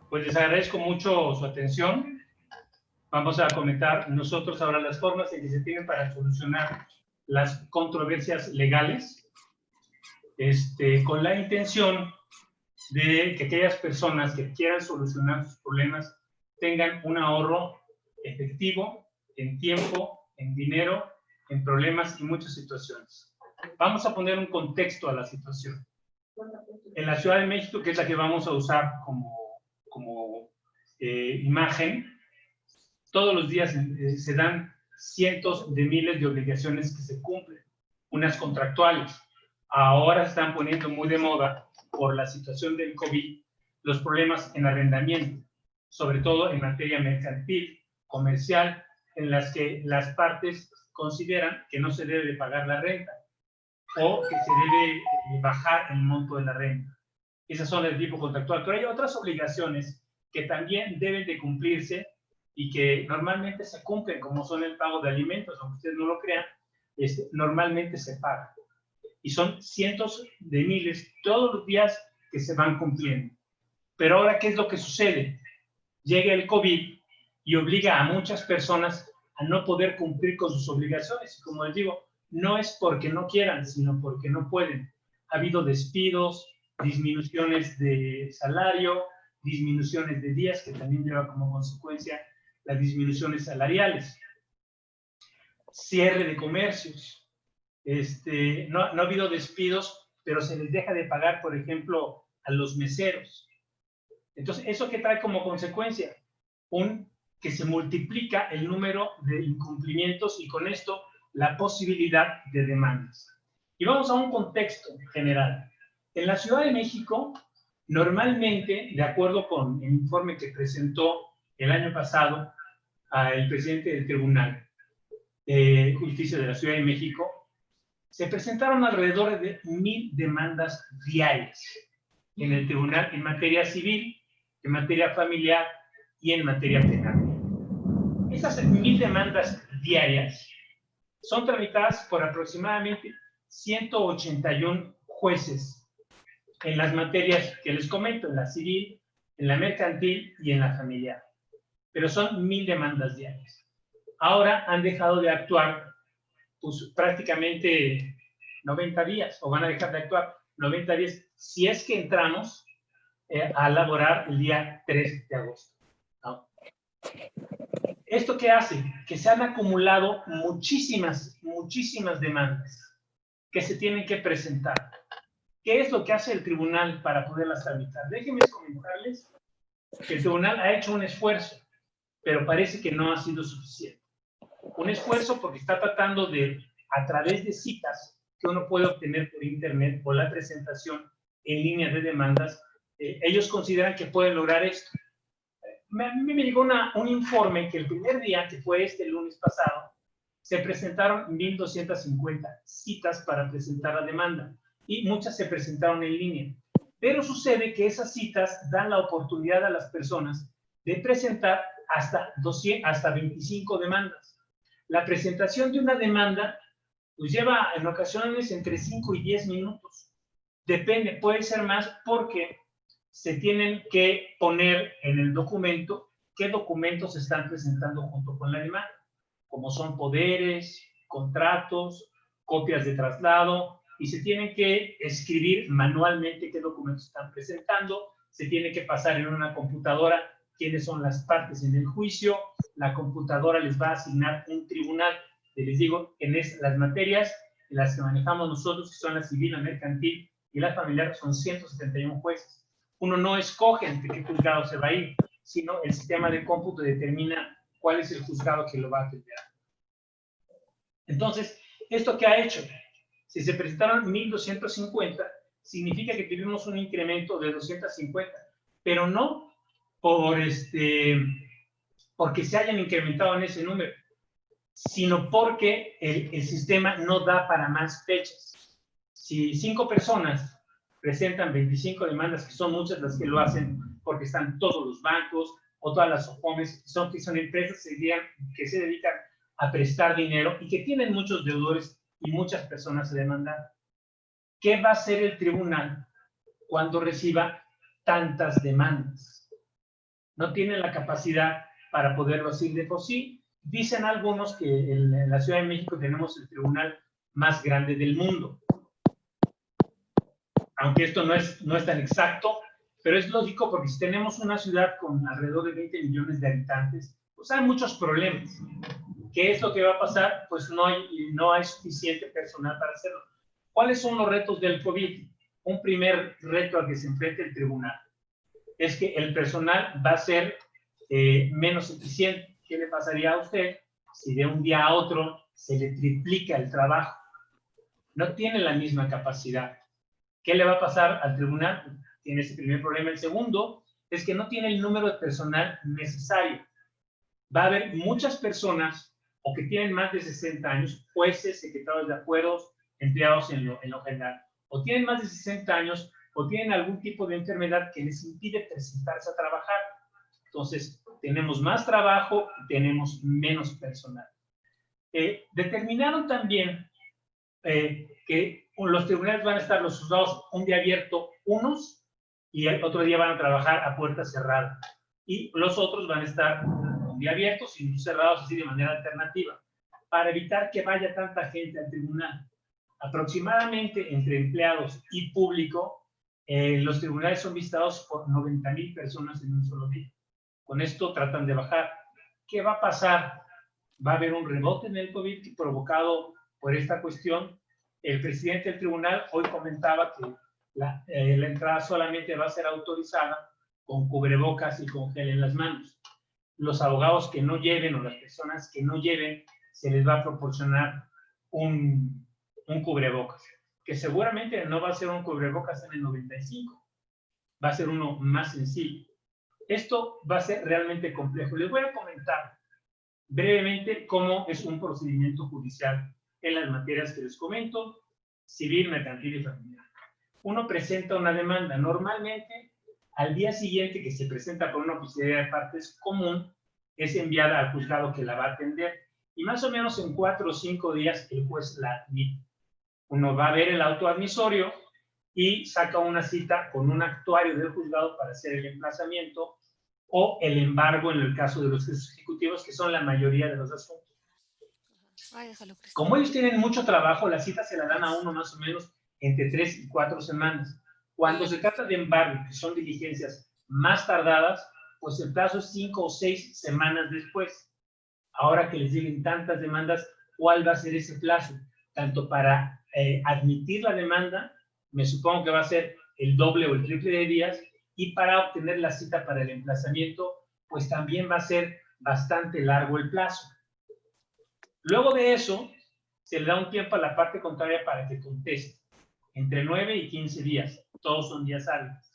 Pues les agradezco mucho su atención. Vamos a comentar nosotros ahora las formas en que se tienen para solucionar las controversias legales, con la intención de que aquellas personas que quieran solucionar sus problemas tengan un ahorro efectivo en tiempo, en dinero, en problemas y muchas situaciones. Vamos a poner un contexto a la situación. En la Ciudad de México, que es la que vamos a usar como imagen, todos los días se dan cientos de miles de obligaciones que se cumplen, unas contractuales. Ahora se están poniendo muy de moda por la situación del COVID los problemas en arrendamiento, sobre todo en materia mercantil, comercial, en las que las partes consideran que no se debe de pagar la renta o que se debe bajar el monto de la renta. Esas son del tipo contractual, pero hay otras obligaciones que también deben de cumplirse y que normalmente se cumplen, como son el pago de alimentos, aunque ustedes no lo crean, normalmente se paga. Y son cientos de miles todos los días que se van cumpliendo. Pero ahora, ¿qué es lo que sucede? Llega el COVID y obliga a muchas personas a no poder cumplir con sus obligaciones. Y como les digo, no es porque no quieran, sino porque no pueden. Ha habido despidos, disminuciones de salario, disminuciones de días, que también lleva como consecuencia las disminuciones salariales. Cierre de comercios. No ha habido despidos, pero se les deja de pagar, por ejemplo, a los meseros. Entonces, ¿eso qué trae como consecuencia? Que se multiplica el número de incumplimientos y con esto la posibilidad de demandas. Y vamos a un contexto general. En la Ciudad de México, normalmente, de acuerdo con el informe que presentó el año pasado el presidente del Tribunal de Justicia de la Ciudad de México, se presentaron alrededor de 1,000 demandas diarias en el tribunal en materia civil, en materia familiar y en materia penal. Esas 1,000 demandas diarias son tramitadas por aproximadamente 181 jueces en las materias que les comento, en la civil, en la mercantil y en la familiar. Pero son 1,000 demandas diarias. Ahora han dejado de actuar pues, prácticamente 90 días, o van a dejar de actuar 90 días, si es que entramos a laborar el día 3 de agosto. ¿No? ¿Esto qué hace? Que se han acumulado muchísimas demandas que se tienen que presentar. ¿Qué es lo que hace el tribunal para poderlas tramitar? Déjenme comentarles que el tribunal ha hecho un esfuerzo, pero parece que no ha sido suficiente. Un esfuerzo porque está tratando de, a través de citas que uno puede obtener por internet o la presentación en línea de demandas, ellos consideran que pueden lograr esto. A mí me llegó un informe que el primer día, que fue el lunes pasado, se presentaron 1,250 citas para presentar la demanda y muchas se presentaron en línea. Pero sucede que esas citas dan la oportunidad a las personas de presentar hasta 25 demandas. La presentación de una demanda pues lleva en ocasiones entre 5 y 10 minutos. Depende, puede ser más porque se tienen que poner en el documento qué documentos se están presentando junto con la demanda, como son poderes, contratos, copias de traslado, y se tienen que escribir manualmente qué documentos están presentando, se tiene que pasar en una computadora quiénes son las partes en el juicio, la computadora les va a asignar un tribunal, les digo, en las materias en las que manejamos nosotros, que son la civil, la mercantil y la familiar, son 171 jueces. Uno no escoge ante qué juzgado se va a ir, sino el sistema de cómputo determina cuál es el juzgado que lo va a atender. Entonces, ¿esto qué ha hecho? Si se presentaron 1,250, significa que tuvimos un incremento de 250, pero no porque se hayan incrementado en ese número, sino porque el sistema no da para más fechas. Si 5 personas presentan 25 demandas, que son muchas las que lo hacen, porque están todos los bancos o todas las OFOMES, que son empresas que se dedican a prestar dinero y que tienen muchos deudores y muchas personas a demandar. ¿Qué va a hacer el tribunal cuando reciba tantas demandas? no tienen la capacidad para poderlo hacer de por sí. Dicen algunos que en la Ciudad de México tenemos el tribunal más grande del mundo. Aunque esto no es tan exacto, pero es lógico porque si tenemos una ciudad con alrededor de 20 millones de habitantes, pues hay muchos problemas. ¿Qué es lo que va a pasar? Pues no hay suficiente personal para hacerlo. ¿Cuáles son los retos del COVID? Un primer reto al que se enfrenta el tribunal es que el personal va a ser menos eficiente. ¿Qué le pasaría a usted si de un día a otro se le triplica el trabajo? No tiene la misma capacidad. ¿Qué le va a pasar al tribunal? Tiene ese primer problema. El segundo es que no tiene el número de personal necesario. Va a haber muchas personas o que tienen más de 60 años, jueces, secretarios de acuerdos, empleados en lo general, o tienen más de 60 años o tienen algún tipo de enfermedad que les impide presentarse a trabajar. Entonces, tenemos más trabajo y tenemos menos personal. Determinaron también que los tribunales van a estar los juzgados un día abierto unos y el otro día van a trabajar a puerta cerrada. Y los otros van a estar un día abiertos y cerrados así de manera alternativa, para evitar que vaya tanta gente al tribunal. Aproximadamente entre empleados y público, los tribunales son visitados por 90,000 personas en un solo día. Con esto tratan de bajar. ¿Qué va a pasar? Va a haber un rebote en el COVID provocado por esta cuestión. El presidente del tribunal hoy comentaba que la entrada solamente va a ser autorizada con cubrebocas y con gel en las manos. Los abogados que no lleven o las personas que no lleven, se les va a proporcionar un cubrebocas, que seguramente no va a ser un cubrebocas N95, va a ser uno más sencillo. Esto va a ser realmente complejo. Les voy a comentar brevemente cómo es un procedimiento judicial en las materias que les comento: civil, mercantil y familiar. Uno presenta una demanda. Normalmente, al día siguiente que se presenta por una oficialidad de partes común, es enviada al juzgado que la va a atender, y más o menos en 4 o 5 días el juez la admite. Uno va a ver el auto admisorio y saca una cita con un actuario del juzgado para hacer el emplazamiento o el embargo en el caso de los jueces ejecutivos, que son la mayoría de los asuntos. Como ellos tienen mucho trabajo, las citas se la dan a uno más o menos entre 3 y 4 semanas. Cuando se trata de embargo, que son diligencias más tardadas, pues el plazo es 5 o 6 semanas después. Ahora que les lleguen tantas demandas, ¿cuál va a ser ese plazo? Tanto para admitir la demanda, me supongo que va a ser el doble o el triple de días, y para obtener la cita para el emplazamiento, pues también va a ser bastante largo el plazo. Luego de eso, se le da un tiempo a la parte contraria para que conteste, entre 9 y 15 días, todos son días hábiles.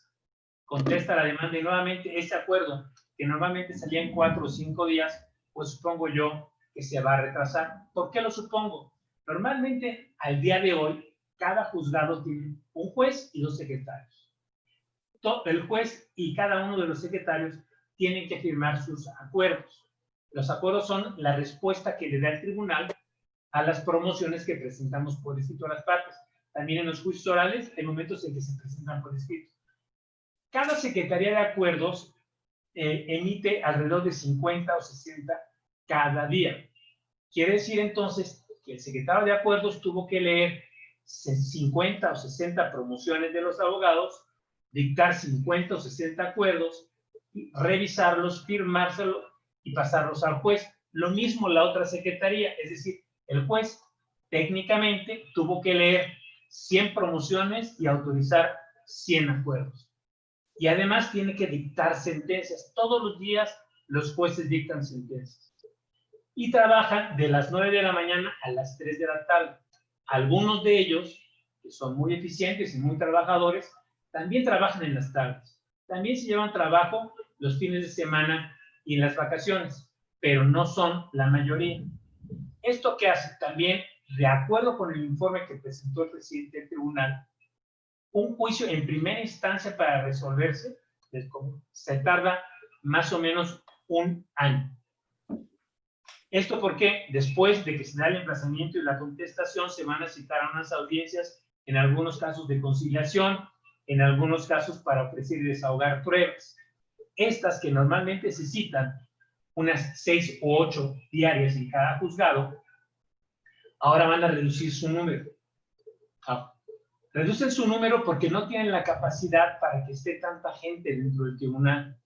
Contesta la demanda y nuevamente ese acuerdo, que normalmente salía en 4 o 5 días, pues supongo yo que se va a retrasar. ¿Por qué lo supongo? Normalmente, al día de hoy, cada juzgado tiene un juez y 2 secretarios. El juez y cada uno de los secretarios tienen que firmar sus acuerdos. Los acuerdos son la respuesta que le da el tribunal a las promociones que presentamos por escrito a las partes. También en los juicios orales hay momentos en que se presentan por escrito. Cada secretaría de acuerdos emite alrededor de 50 o 60 cada día. Quiere decir entonces que el secretario de acuerdos tuvo que leer 50 o 60 promociones de los abogados, dictar 50 o 60 acuerdos, revisarlos, firmárselos y pasarlos al juez. Lo mismo la otra secretaría, es decir, el juez técnicamente tuvo que leer 100 promociones y autorizar 100 acuerdos. Y además tiene que dictar sentencias. Todos los días los jueces dictan sentencias. Y trabajan de las 9 de la mañana a las 3 de la tarde. Algunos de ellos, que son muy eficientes y muy trabajadores, también trabajan en las tardes. También se llevan trabajo los fines de semana y en las vacaciones, pero no son la mayoría. ¿Esto qué hace? También, de acuerdo con el informe que presentó el presidente del tribunal, un juicio en primera instancia para resolverse se tarda más o menos 1 año. Esto porque después de que se da el emplazamiento y la contestación, se van a citar a unas audiencias, en algunos casos de conciliación, en algunos casos para ofrecer y desahogar pruebas. Estas que normalmente se citan unas 6 u 8 diarias en cada juzgado, ahora van a reducir su número. Reducen su número porque no tienen la capacidad para que esté tanta gente dentro del tribunal.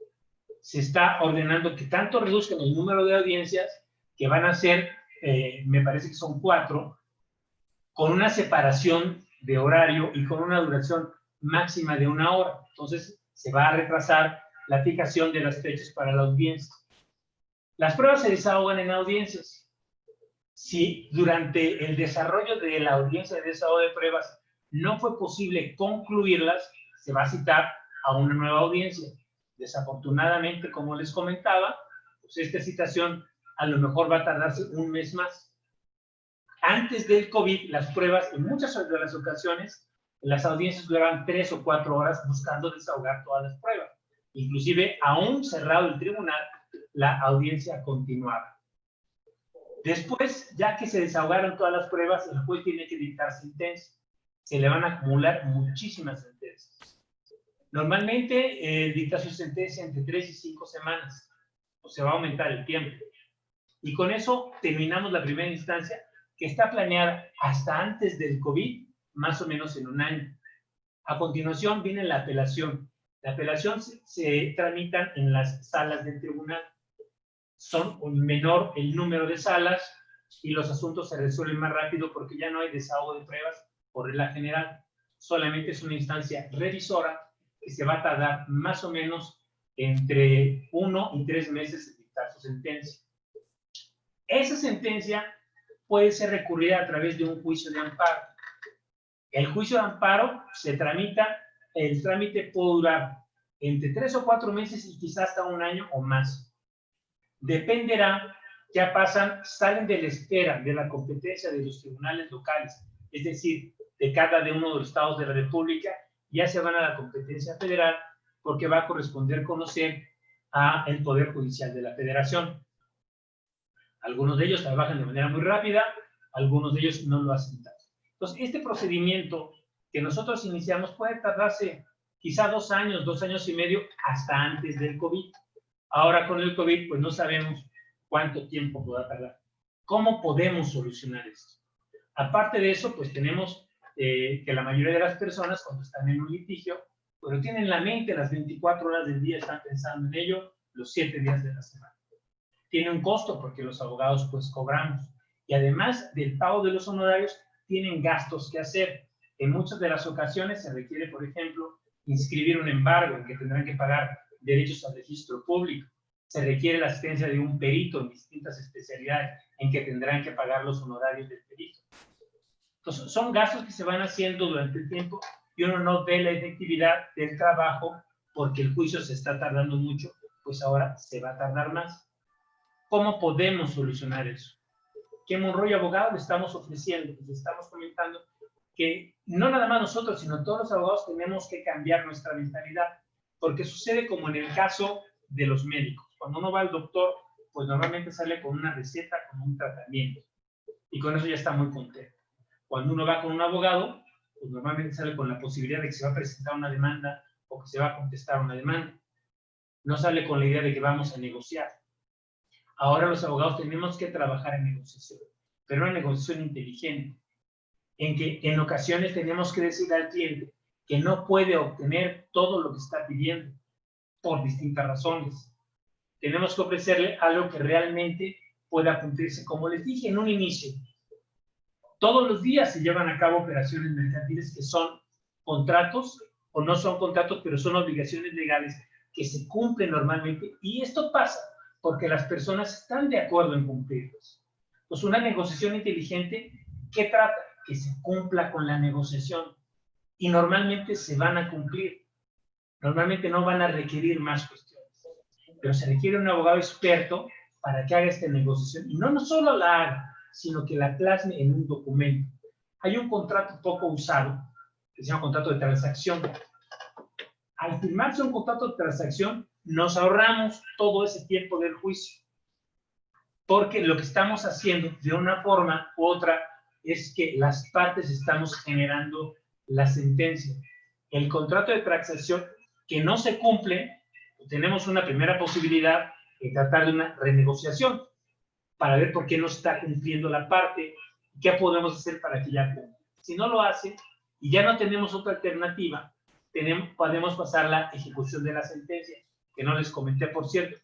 Se está ordenando que tanto reduzcan el número de audiencias, que van a ser, me parece que son 4, con una separación de horario y con una duración máxima de 1 hora. Entonces, se va a retrasar la fijación de las fechas para la audiencia. Las pruebas se desahogan en audiencias. Si durante el desarrollo de la audiencia de desahogo de pruebas no fue posible concluirlas, se va a citar a una nueva audiencia. Desafortunadamente, como les comentaba, pues esta citación a lo mejor va a tardarse 1 mes más. Antes del COVID, las pruebas, en muchas de las ocasiones, las audiencias duraban 3 o 4 horas buscando desahogar todas las pruebas. Inclusive, aún cerrado el tribunal, la audiencia continuaba. Después, ya que se desahogaron todas las pruebas, el juez tiene que dictar sentencia. Se le van a acumular muchísimas sentencias. Normalmente dicta su sentencia entre 3 y 5 semanas, o se va a aumentar el tiempo. Y con eso terminamos la primera instancia, que está planeada hasta antes del COVID, más o menos en 1 año. A continuación viene la apelación. La apelación se tramita en las salas del tribunal. Son menor el número de salas y los asuntos se resuelven más rápido porque ya no hay desahogo de pruebas por regla general. Solamente es una instancia revisora que se va a tardar más o menos entre 1 y 3 meses en dictar su sentencia. Esa sentencia puede ser recurrida a través de un juicio de amparo. El juicio de amparo se tramita, el trámite puede durar entre 3 o 4 meses y quizás hasta 1 año o más. Dependerá, ya pasan, salen de la esfera de la competencia de los tribunales locales, es decir, de cada uno de los estados de la República, ya se van a la competencia federal porque va a corresponder conocer al Poder Judicial de la Federación. Algunos de ellos trabajan de manera muy rápida, algunos de ellos no lo hacen tanto. Entonces, este procedimiento que nosotros iniciamos puede tardarse quizá 2 años, 2 años y medio, hasta antes del COVID. Ahora con el COVID, pues no sabemos cuánto tiempo podrá tardar. ¿Cómo podemos solucionar esto? Aparte de eso, pues tenemos que la mayoría de las personas, cuando están en un litigio, pues tienen en la mente las 24 horas del día, están pensando en ello los 7 días de la semana. Tiene un costo porque los abogados pues cobramos. Y además del pago de los honorarios, tienen gastos que hacer. En muchas de las ocasiones se requiere, por ejemplo, inscribir un embargo en que tendrán que pagar derechos al registro público. Se requiere la asistencia de un perito en distintas especialidades en que tendrán que pagar los honorarios del perito. Entonces, son gastos que se van haciendo durante el tiempo y uno no ve la efectividad del trabajo porque el juicio se está tardando mucho, pues ahora se va a tardar más. ¿Cómo podemos solucionar eso? ¿Qué Monroy Abogado le estamos ofreciendo? Pues le estamos comentando que no nada más nosotros, sino todos los abogados tenemos que cambiar nuestra mentalidad, porque sucede como en el caso de los médicos. Cuando uno va al doctor, pues normalmente sale con una receta, con un tratamiento, y con eso ya está muy contento. Cuando uno va con un abogado, pues normalmente sale con la posibilidad de que se va a presentar una demanda o que se va a contestar una demanda. No sale con la idea de que vamos a negociar. Ahora los abogados tenemos que trabajar en negociación, pero una negociación inteligente, en que en ocasiones tenemos que decir al cliente que no puede obtener todo lo que está pidiendo por distintas razones. Tenemos que ofrecerle algo que realmente pueda cumplirse. Como les dije en un inicio, todos los días se llevan a cabo operaciones mercantiles que son contratos o no son contratos, pero son obligaciones legales que se cumplen normalmente, y esto pasa porque las personas están de acuerdo en cumplirlos. Pues una negociación inteligente, ¿qué trata? Que se cumpla con la negociación, y normalmente se van a cumplir. Normalmente no van a requerir más cuestiones, pero se requiere un abogado experto para que haga esta negociación, y no solo la haga, sino que la plasme en un documento. Hay un contrato poco usado, que se llama contrato de transacción. Al firmarse un contrato de transacción, nos ahorramos todo ese tiempo del juicio, porque lo que estamos haciendo de una forma u otra es que las partes estamos generando la sentencia. El contrato de transacción que no se cumple, tenemos una primera posibilidad de tratar de una renegociación para ver por qué no está cumpliendo la parte y qué podemos hacer para que ya cumpla. Si no lo hace y ya no tenemos otra alternativa, podemos pasar la ejecución de la sentencia, que no les comenté, por cierto.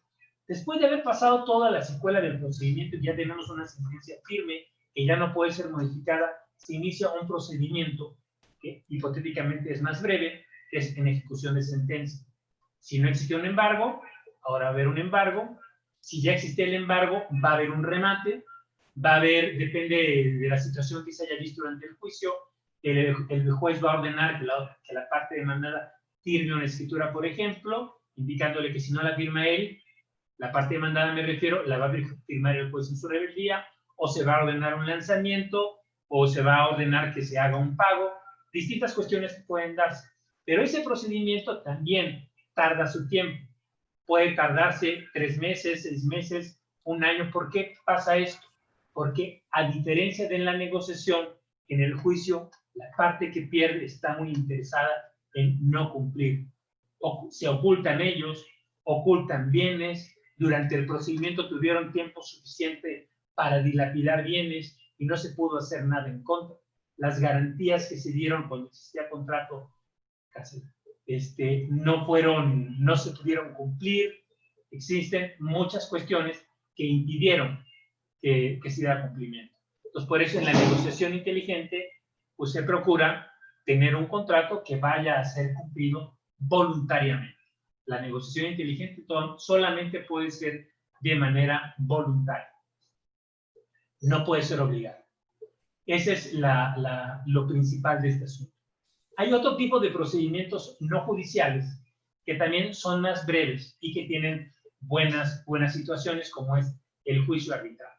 Después de haber pasado toda la secuela del procedimiento, ya tenemos una sentencia firme que ya no puede ser modificada, se inicia un procedimiento que hipotéticamente es más breve, que es en ejecución de sentencia. Si no existe un embargo, ahora va a haber un embargo. Si ya existe el embargo, va a haber un remate, va a haber, depende de la situación que se haya visto durante el juicio, el juez va a ordenar que la parte demandada firme una escritura, por ejemplo, indicándole que si no la firma él, la parte demandada, me refiero, la va a firmar el juez en su rebeldía, o se va a ordenar un lanzamiento, o se va a ordenar que se haga un pago, distintas cuestiones que pueden darse. Pero ese procedimiento también tarda su tiempo. Puede tardarse 3 meses, 6 meses, 1 año. ¿Por qué pasa esto? Porque a diferencia de la negociación, en el juicio, la parte que pierde está muy interesada en no cumplir. Se ocultan ellos, ocultan bienes, durante el procedimiento tuvieron tiempo suficiente para dilapidar bienes y no se pudo hacer nada en contra. Las garantías que se dieron cuando existía contrato no se pudieron cumplir. Existen muchas cuestiones que impidieron que se diera cumplimiento. Entonces, por eso en la negociación inteligente, pues se procura tener un contrato que vaya a ser cumplido voluntariamente. La negociación inteligente solamente puede ser de manera voluntaria. No puede ser obligada. Ese es lo principal de este asunto. Hay otro tipo de procedimientos no judiciales que también son más breves y que tienen buenas situaciones, como es el juicio arbitral.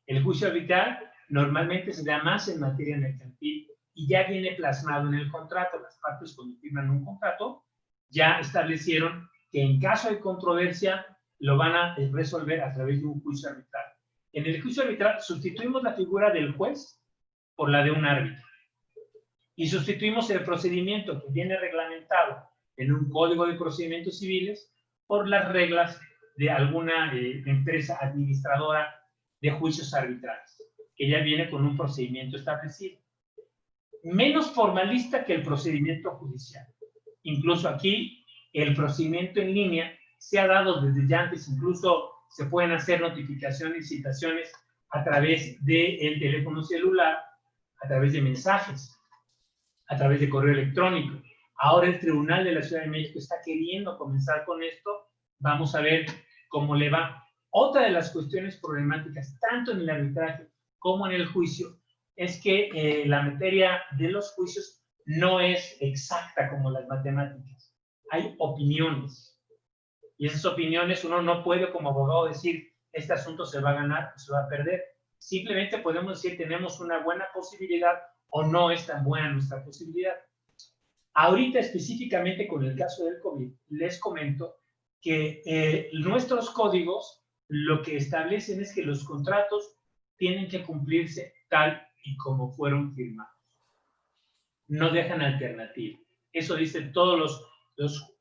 El juicio arbitral normalmente se da más en materia mercantil y ya viene plasmado en el contrato. Las partes, cuando firman un contrato, ya establecieron que en caso de controversia lo van a resolver a través de un juicio arbitral. En el juicio arbitral sustituimos la figura del juez por la de un árbitro y sustituimos el procedimiento que viene reglamentado en un código de procedimientos civiles por las reglas de alguna empresa administradora de juicios arbitrales, que ya viene con un procedimiento establecido. Menos formalista que el procedimiento judicial. Incluso aquí, el procedimiento en línea se ha dado desde ya antes, incluso se pueden hacer notificaciones y citaciones a través del teléfono celular, a través de mensajes, a través de correo electrónico. Ahora el Tribunal de la Ciudad de México está queriendo comenzar con esto. Vamos a ver cómo le va. Otra de las cuestiones problemáticas, tanto en el arbitraje como en el juicio, es que la materia de los juicios no es exacta como las matemáticas. Hay opiniones. Y esas opiniones uno no puede como abogado decir, este asunto se va a ganar o se va a perder. Simplemente podemos decir, tenemos una buena posibilidad o no es tan buena nuestra posibilidad. Ahorita específicamente con el caso del COVID, les comento que nuestros códigos lo que establecen es que los contratos tienen que cumplirse tal y como fueron firmados. No dejan alternativa. Eso dicen todos los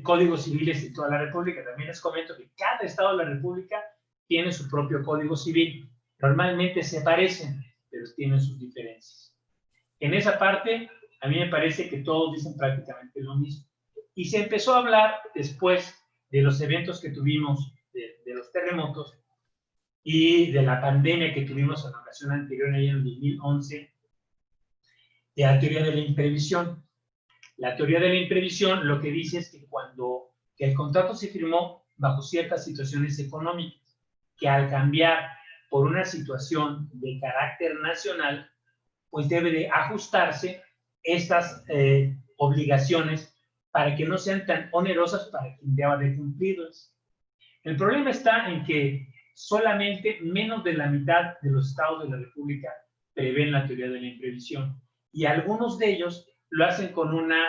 códigos civiles de toda la República. También les comento que cada estado de la República tiene su propio código civil. Normalmente se parecen, pero tienen sus diferencias. En esa parte, a mí me parece que todos dicen prácticamente lo mismo. Y se empezó a hablar después de los eventos que tuvimos, de los terremotos y de la pandemia que tuvimos en la ocasión anterior, en el 2011, de la teoría de la imprevisión. La teoría de la imprevisión lo que dice es que el contrato se firmó bajo ciertas situaciones económicas, que al cambiar por una situación de carácter nacional, pues debe de ajustarse estas obligaciones para que no sean tan onerosas para quien deba de cumplirlas. El problema está en que solamente menos de la mitad de los estados de la República prevén la teoría de la imprevisión y algunos de ellos lo hacen con una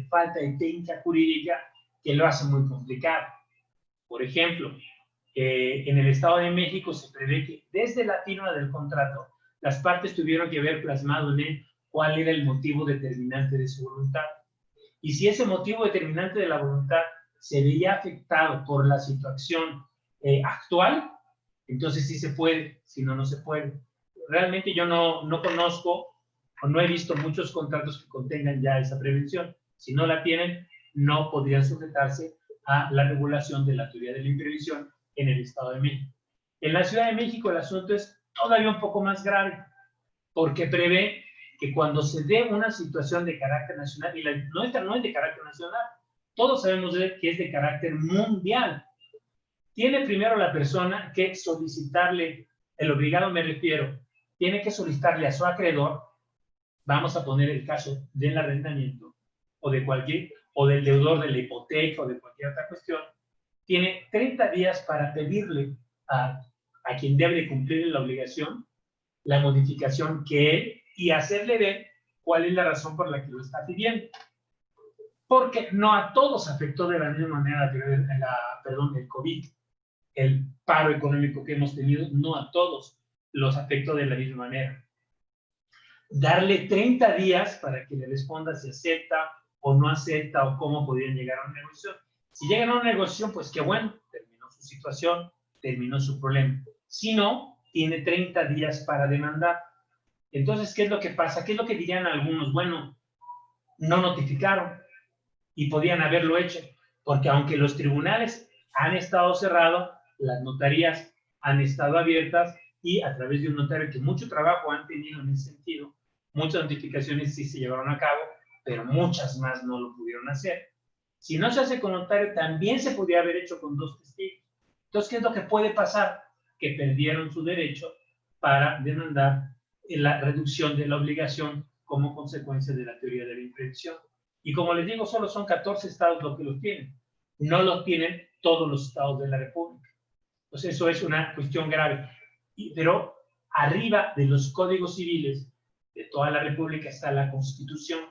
falta de técnica jurídica que lo hace muy complicado. Por ejemplo, en el Estado de México se prevé que desde la firma del contrato las partes tuvieron que haber plasmado en él cuál era el motivo determinante de su voluntad. Y si ese motivo determinante de la voluntad se veía afectado por la situación actual, entonces sí se puede, si no, no se puede. Realmente yo no conozco o no he visto muchos contratos que contengan ya esa prevención. Si no la tienen, no podrían sujetarse a la regulación de la teoría de la imprevisión en el Estado de México. En la Ciudad de México el asunto es todavía un poco más grave, porque prevé que cuando se dé una situación de carácter nacional, y no es de carácter nacional, todos sabemos que es de carácter mundial, tiene primero la persona que solicitarle, el obligado me refiero, tiene que solicitarle a su acreedor, vamos a poner el caso del arrendamiento, o del deudor de la hipoteca, o de cualquier otra cuestión, tiene 30 días para pedirle a quien debe cumplir la obligación la modificación que él, y hacerle ver cuál es la razón por la que lo está pidiendo. Porque no a todos afectó de la misma manera el COVID. El paro económico que hemos tenido, no a todos los afectó de la misma manera. Darle 30 días para que le responda si acepta o no acepta, o cómo podrían llegar a una negociación. Si llegan a una negociación, pues qué bueno, terminó su situación, terminó su problema. Si no, tiene 30 días para demandar. Entonces, ¿qué es lo que pasa? ¿Qué es lo que dirían algunos? Bueno, no notificaron y podían haberlo hecho, porque aunque los tribunales han estado cerrados, las notarías han estado abiertas, y a través de un notario que mucho trabajo han tenido en ese sentido, muchas notificaciones sí se llevaron a cabo, pero muchas más no lo pudieron hacer. Si no se hace con notario, también se podría haber hecho con 2 testigos. Entonces, ¿qué es lo que puede pasar? Que perdieron su derecho para demandar la reducción de la obligación como consecuencia de la teoría de la imprevisión. Y como les digo, solo son 14 estados los que los tienen. No los tienen todos los estados de la República. Entonces, eso es una cuestión grave. Pero arriba de los códigos civiles de toda la República está la Constitución.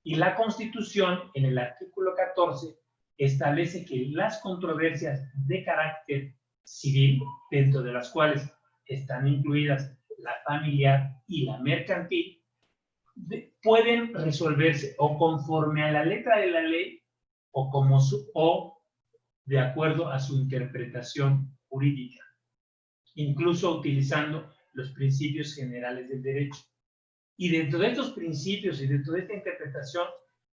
Y la Constitución, en el artículo 14, establece que las controversias de carácter civil, dentro de las cuales están incluidas la familiar y la mercantil, pueden resolverse o conforme a la letra de la ley o de acuerdo a su interpretación jurídica, incluso utilizando los principios generales del derecho. Y dentro de estos principios y dentro de esta interpretación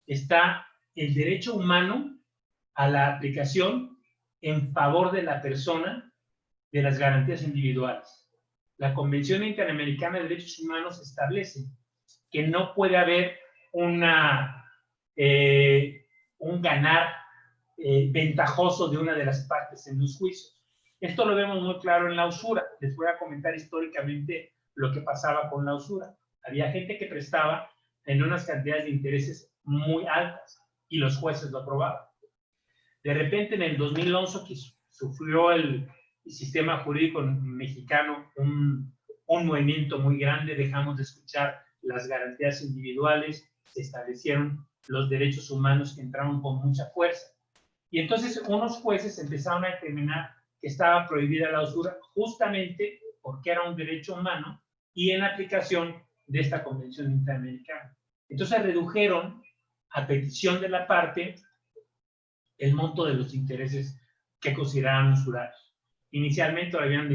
está el derecho humano a la aplicación en favor de la persona de las garantías individuales. La Convención Interamericana de Derechos Humanos establece que no puede haber un ganar ventajoso de una de las partes en los juicios. Esto lo vemos muy claro en la usura. Les voy a comentar históricamente lo que pasaba con la usura. Había gente que prestaba en unas cantidades de intereses muy altas y los jueces lo aprobaban. De repente, en el 2011, que sufrió el sistema jurídico mexicano un movimiento muy grande, dejamos de escuchar las garantías individuales, se establecieron los derechos humanos que entraron con mucha fuerza. Y entonces unos jueces empezaron a determinar que estaba prohibida la usura justamente porque era un derecho humano y en aplicación de esta Convención Interamericana. Entonces redujeron, a petición de la parte, el monto de los intereses que consideraban usurarios. Inicialmente lo habían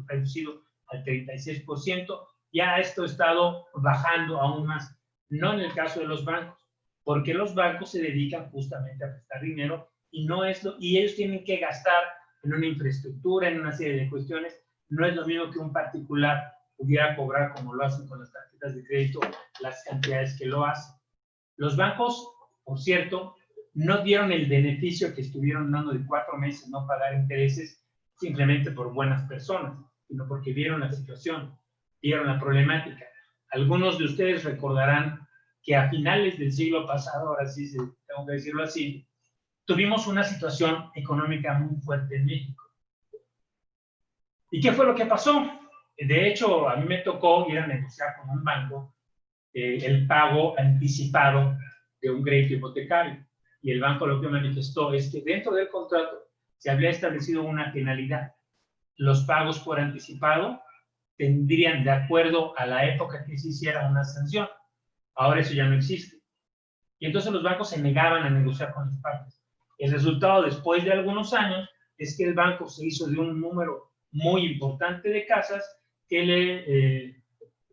reducido al 36%, ya esto ha estado bajando aún más, no en el caso de los bancos, porque los bancos se dedican justamente a prestar dinero y ellos tienen que gastar en una infraestructura, en una serie de cuestiones. No es lo mismo que un particular pudiera cobrar, como lo hacen con las tarjetas de crédito, las cantidades que lo hacen. Los bancos, por cierto, no dieron el beneficio que estuvieron dando de 4 meses no pagar intereses simplemente por buenas personas, sino porque vieron la situación, vieron la problemática. Algunos de ustedes recordarán que a finales del siglo pasado, ahora sí tengo que decirlo así, tuvimos una situación económica muy fuerte en México. ¿Y qué fue lo que pasó? De hecho, a mí me tocó ir a negociar con un banco el pago anticipado de un crédito hipotecario. Y el banco lo que manifestó es que dentro del contrato se había establecido una penalidad. Los pagos por anticipado tendrían, de acuerdo a la época que se hiciera, una sanción. Ahora eso ya no existe. Y entonces los bancos se negaban a negociar con las partes. El resultado, después de algunos años, es que el banco se hizo de un número muy importante de casas que le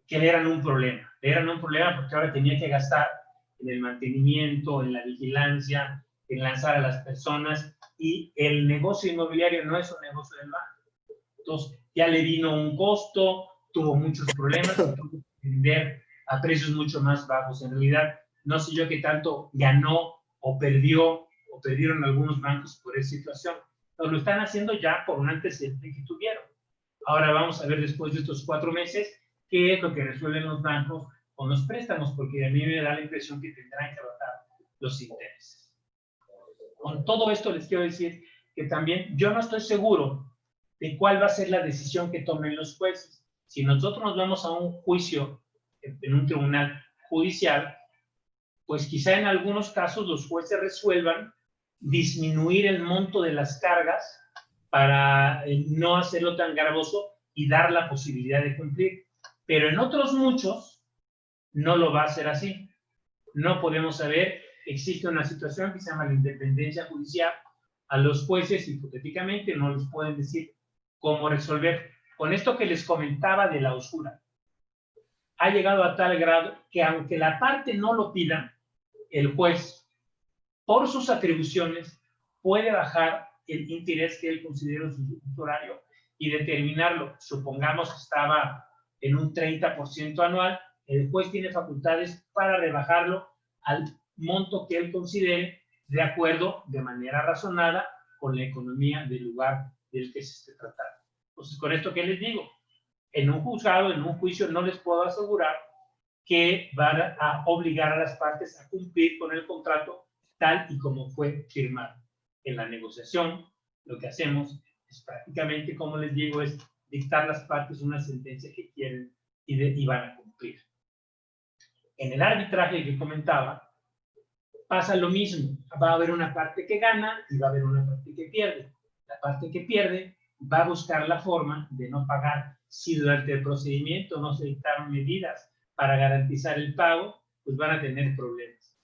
eran un problema. Le eran un problema porque ahora tenía que gastar en el mantenimiento, en la vigilancia, en lanzar a las personas, y el negocio inmobiliario no es un negocio del banco. Entonces, ya le vino un costo, tuvo muchos problemas, y tuvo que vender a precios mucho más bajos. En realidad, no sé yo qué tanto ganó o perdieron algunos bancos por esa situación. Pero lo están haciendo ya por un antecedente que tuvieron. Ahora vamos a ver, después de estos 4 meses, qué es lo que resuelven los bancos con los préstamos, porque a mí me da la impresión que tendrán que bajar los intereses. Con todo esto les quiero decir que también yo no estoy seguro de cuál va a ser la decisión que tomen los jueces. Si nosotros nos vamos a un juicio en un tribunal judicial, pues quizá en algunos casos los jueces resuelvan disminuir el monto de las cargas para no hacerlo tan gravoso y dar la posibilidad de cumplir. Pero en otros muchos no lo va a hacer así. No podemos saber, existe una situación que se llama la independencia judicial. A los jueces, hipotéticamente, no les pueden decir cómo resolver. Con esto que les comentaba de la usura, ha llegado a tal grado que aunque la parte no lo pida, el juez, por sus atribuciones, puede bajar el interés que él considera usurario y determinarlo. Supongamos que estaba en un 30% anual, el juez tiene facultades para rebajarlo al monto que él considere, de acuerdo, de manera razonada, con la economía del lugar del que se esté tratando. Entonces, con esto, ¿qué les digo? En un juzgado, en un juicio, no les puedo asegurar que van a obligar a las partes a cumplir con el contrato tal y como fue firmado. En la negociación, lo que hacemos es prácticamente, como les digo, es dictar a las partes una sentencia que quieren y van a cumplir. En el arbitraje que comentaba, pasa lo mismo. Va a haber una parte que gana y va a haber una parte que pierde. La parte que pierde va a buscar la forma de no pagar. Si durante el procedimiento no se dictaron medidas para garantizar el pago, pues van a tener problemas.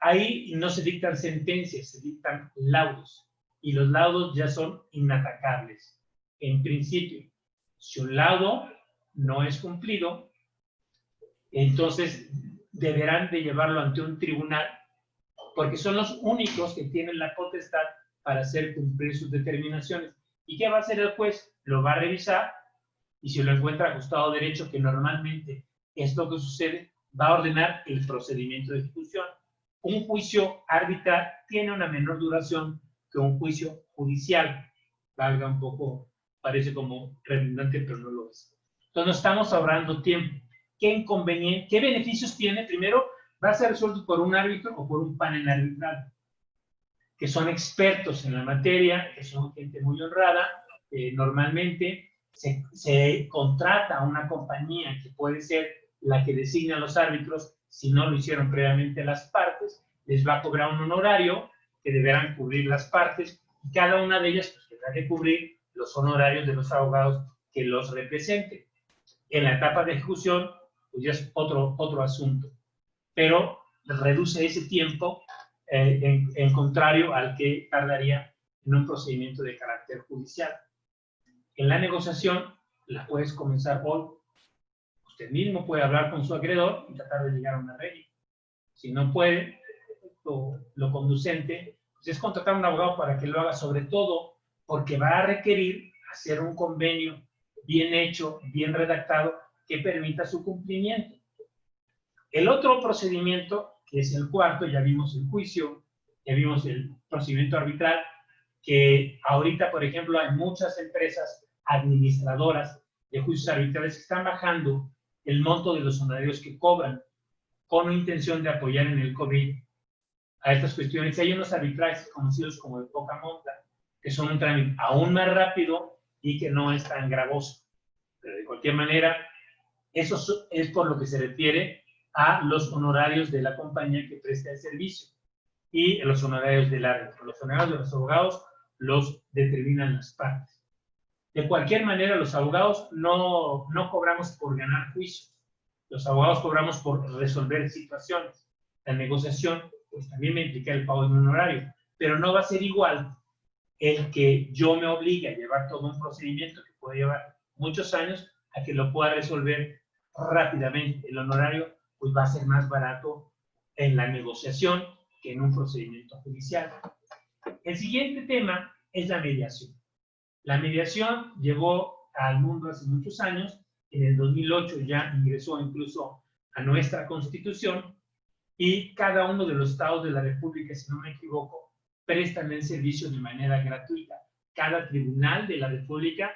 Ahí no se dictan sentencias, se dictan laudos. Y los laudos ya son inatacables. En principio, si un laudo no es cumplido, entonces deberán de llevarlo ante un tribunal, porque son los únicos que tienen la potestad para hacer cumplir sus determinaciones. ¿Y qué va a hacer el juez? Lo va a revisar, y si lo encuentra ajustado a derecho, que normalmente es lo que sucede, va a ordenar el procedimiento de ejecución. Un juicio arbitral tiene una menor duración que un juicio judicial. Valga un poco, parece como redundante, pero no lo es. Entonces, nos estamos ahorrando tiempo. ¿Qué inconveniente, qué beneficios tiene? Primero, va a ser resuelto por un árbitro o por un panel arbitral, que son expertos en la materia, que son gente muy honrada. Normalmente se contrata a una compañía que puede ser la que designa a los árbitros. Si no lo hicieron previamente las partes, les va a cobrar un honorario que deberán cubrir las partes, y cada una de ellas pues, tendrá que cubrir los honorarios de los abogados que los representen. En la etapa de ejecución, pues ya es otro asunto, pero reduce ese tiempo en contrario al que tardaría en un procedimiento de carácter judicial. En la negociación la puedes comenzar hoy. Usted mismo puede hablar con su acreedor y tratar de llegar a un arreglo. Si no puede, lo conducente pues es contratar a un abogado para que lo haga, sobre todo porque va a requerir hacer un convenio bien hecho, bien redactado, que permita su cumplimiento. El otro procedimiento, que es el cuarto, ya vimos el juicio, ya vimos el procedimiento arbitral, que ahorita, por ejemplo, hay muchas empresas administradoras de juicios arbitrales que están bajando el monto de los honorarios que cobran con intención de apoyar en el COVID a estas cuestiones. Hay unos arbitrajes conocidos como de poca monta, que son un trámite aún más rápido y que no es tan gravoso. Pero de cualquier manera, eso es por lo que se refiere a los honorarios de la compañía que presta el servicio y los honorarios del árbitro. Los honorarios de los abogados los determinan las partes. De cualquier manera, los abogados no cobramos por ganar juicios. Los abogados cobramos por resolver situaciones. la negociación pues también me implica el pago de un honorario, pero no va a ser igual el que yo me obligue a llevar todo un procedimiento que puede llevar muchos años a que lo pueda resolver rápidamente. El honorario pues va a ser más barato en la negociación que en un procedimiento judicial. El siguiente tema es la mediación. La mediación llegó al mundo hace muchos años. En el 2008 ya ingresó incluso a nuestra Constitución y cada uno de los estados de la República, si no me equivoco, prestan el servicio de manera gratuita. Cada tribunal de la República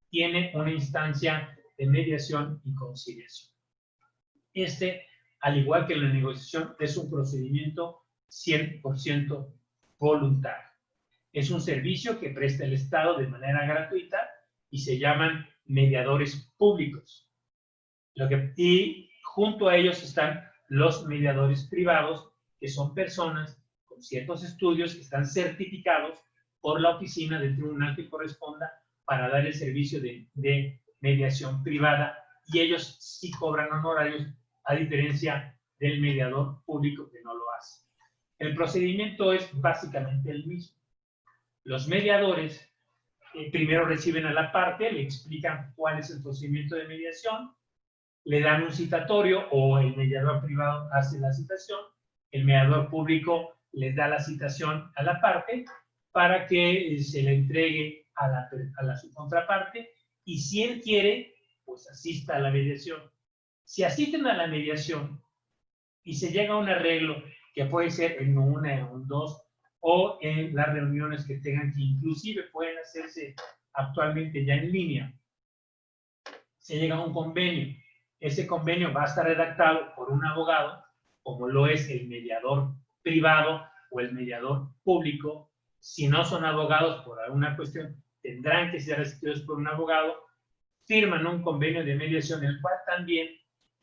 tiene una instancia de mediación y conciliación. Al igual que la negociación, es un procedimiento 100% voluntario. Es un servicio que presta el Estado de manera gratuita y se llaman mediadores públicos. Y junto a ellos están los mediadores privados, que son personas con ciertos estudios que están certificados por la oficina del tribunal que corresponda para dar el servicio de mediación privada, y ellos sí cobran honorarios, a diferencia del mediador público que no lo hace. El procedimiento es básicamente el mismo. Los mediadores primero reciben a la parte, le explican cuál es el procedimiento de mediación, le dan un citatorio o el mediador privado hace la citación, el mediador público les da la citación a la parte para que se le entregue a su contraparte, y si él quiere, pues asista a la mediación. Si asisten a la mediación y se llega a un arreglo, que puede ser en una, en dos, o en las reuniones que tengan, que inclusive pueden hacerse actualmente ya en línea, se llega a un convenio. Ese convenio va a estar redactado por un abogado, como lo es el mediador privado o el mediador público. Si no son abogados por alguna cuestión, tendrán que ser asistidos por un abogado. Firman un convenio de mediación, el cual también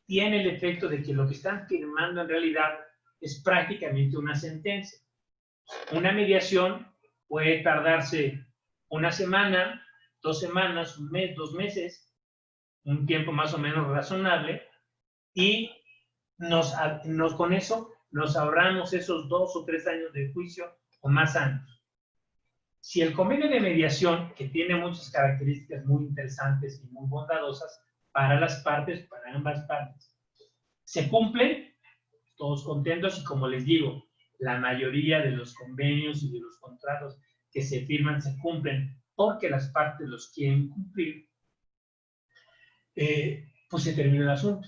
tiene el efecto de que lo que están firmando en realidad es prácticamente una sentencia. Una mediación puede tardarse una semana, 2 semanas, un mes, 2 meses, un tiempo más o menos razonable, y con eso nos ahorramos esos 2 o 3 años de juicio o más años. Si el convenio de mediación, que tiene muchas características muy interesantes y muy bondadosas para las partes, para ambas partes, se cumple, todos contentos, y como les digo, la mayoría de los convenios y de los contratos que se firman se cumplen porque las partes los quieren cumplir, pues se termina el asunto.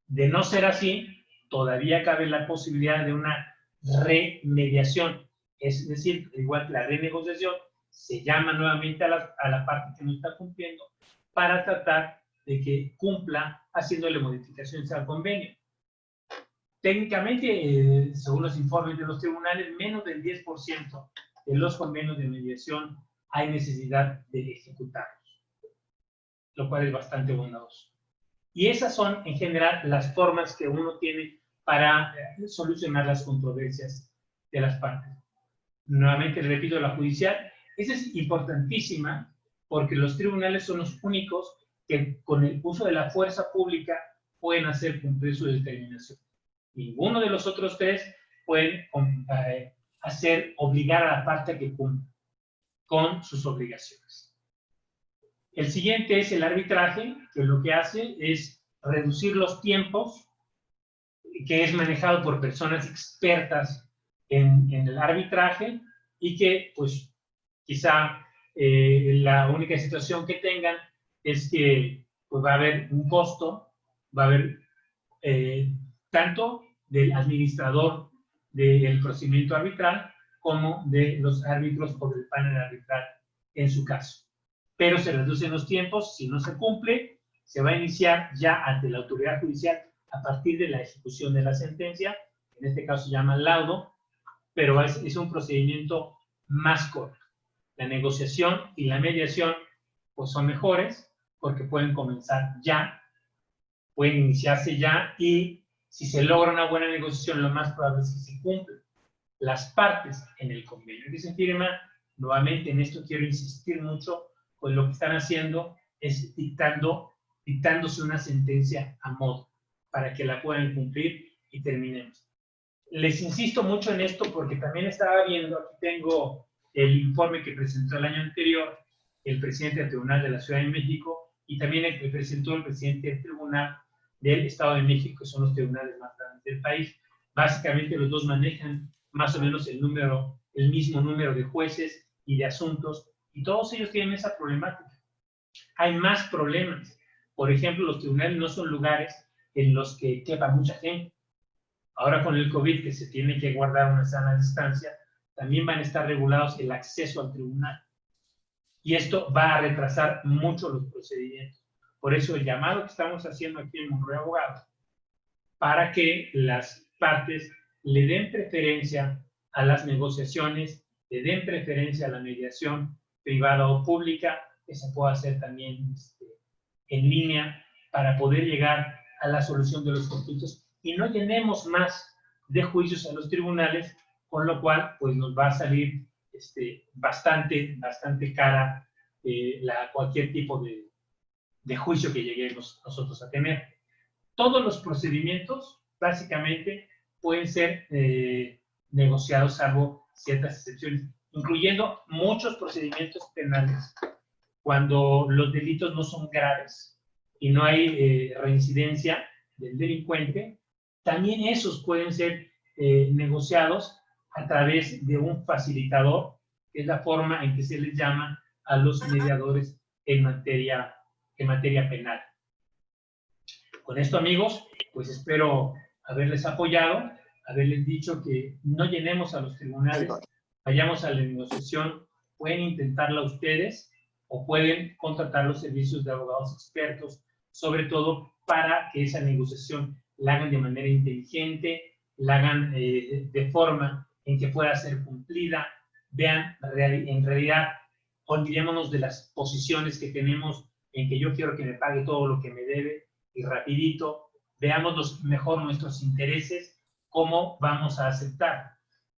De no ser así, todavía cabe la posibilidad de una remediación, es decir, igual que la renegociación, se llama nuevamente a la parte que no está cumpliendo para tratar de que cumpla haciéndole modificaciones al convenio. Técnicamente, según los informes de los tribunales, menos del 10% de los convenios de mediación hay necesidad de ejecutarlos, lo cual es bastante bondadoso. Y esas son, en general, las formas que uno tiene para solucionar las controversias de las partes. Nuevamente, repito, la judicial, esa es importantísima porque los tribunales son los únicos que con el uso de la fuerza pública pueden hacer cumplir su determinación. Ninguno de los otros 3 pueden obligar a la parte a que cumpla con sus obligaciones. El siguiente es el arbitraje, que lo que hace es reducir los tiempos, que es manejado por personas expertas en el arbitraje, y que, pues, quizá la única situación que tengan es que pues, va a haber un costo, va a haber tanto del administrador del procedimiento arbitral como de los árbitros por el panel arbitral en su caso. Pero se reducen los tiempos. Si no se cumple, se va a iniciar ya ante la autoridad judicial a partir de la ejecución de la sentencia, en este caso se llama laudo, pero es un procedimiento más corto. La negociación y la mediación pues son mejores porque pueden comenzar ya, pueden iniciarse ya, y si se logra una buena negociación, lo más probable es que se cumplan las partes en el convenio que se firma. Nuevamente, en esto quiero insistir mucho, pues lo que están haciendo es dictándose una sentencia a modo para que la puedan cumplir y terminemos. Les insisto mucho en esto porque también estaba viendo, aquí tengo el informe que presentó el año anterior el presidente del Tribunal de la Ciudad de México y también el que presentó el presidente del Tribunal del Estado de México, que son los tribunales más grandes del país. Básicamente los dos manejan más o menos el mismo número de jueces y de asuntos, y todos ellos tienen esa problemática. Hay más problemas. Por ejemplo, los tribunales no son lugares en los que quepa mucha gente. Ahora con el COVID, que se tiene que guardar una sana distancia, también van a estar regulados el acceso al tribunal. Y esto va a retrasar mucho los procedimientos. Por eso el llamado que estamos haciendo aquí en Monroy Abogados, para que las partes le den preferencia a las negociaciones, le den preferencia a la mediación privada o pública, que se pueda hacer también en línea, para poder llegar a la solución de los conflictos y no llenemos más de juicios a los tribunales, con lo cual pues nos va a salir bastante cara cualquier tipo de juicio que lleguemos nosotros a tener. Todos los procedimientos básicamente pueden ser negociados salvo ciertas excepciones, incluyendo muchos procedimientos penales cuando los delitos no son graves y no hay reincidencia del delincuente. También esos pueden ser negociados a través de un facilitador, que es la forma en que se les llama a los mediadores en materia penal. Con esto, amigos, pues espero haberles apoyado, haberles dicho que no llenemos a los tribunales, vayamos a la negociación, pueden intentarla ustedes o pueden contratar los servicios de abogados expertos, sobre todo para que esa negociación la hagan de manera inteligente, la hagan de forma en que pueda ser cumplida. Vean, en realidad, olvidémonos de las posiciones que tenemos en que yo quiero que me pague todo lo que me debe y rapidito, veamos mejor nuestros intereses, cómo vamos a aceptar.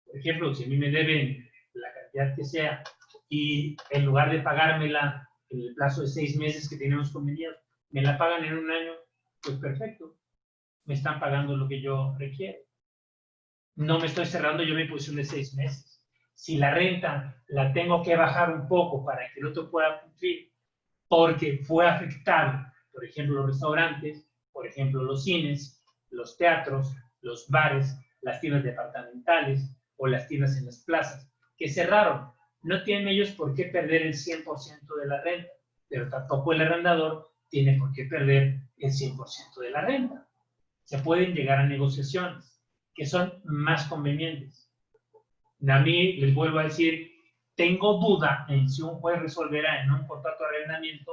Por ejemplo, si a mí me deben la cantidad que sea y en lugar de pagármela en el plazo de 6 meses que tenemos convenido, me la pagan en un año, pues perfecto, me están pagando lo que yo requiero. No me estoy cerrando yo mi posición de 6 meses. Si la renta la tengo que bajar un poco para que el otro pueda cumplir, porque fue afectado, por ejemplo, los restaurantes, por ejemplo, los cines, los teatros, los bares, las tiendas departamentales o las tiendas en las plazas, que cerraron. No tienen ellos por qué perder el 100% de la renta, pero tampoco el arrendador tiene por qué perder el 100% de la renta. Se pueden llegar a negociaciones que son más convenientes. A mí les vuelvo a decir, tengo duda en si un juez resolverá en un contrato de arrendamiento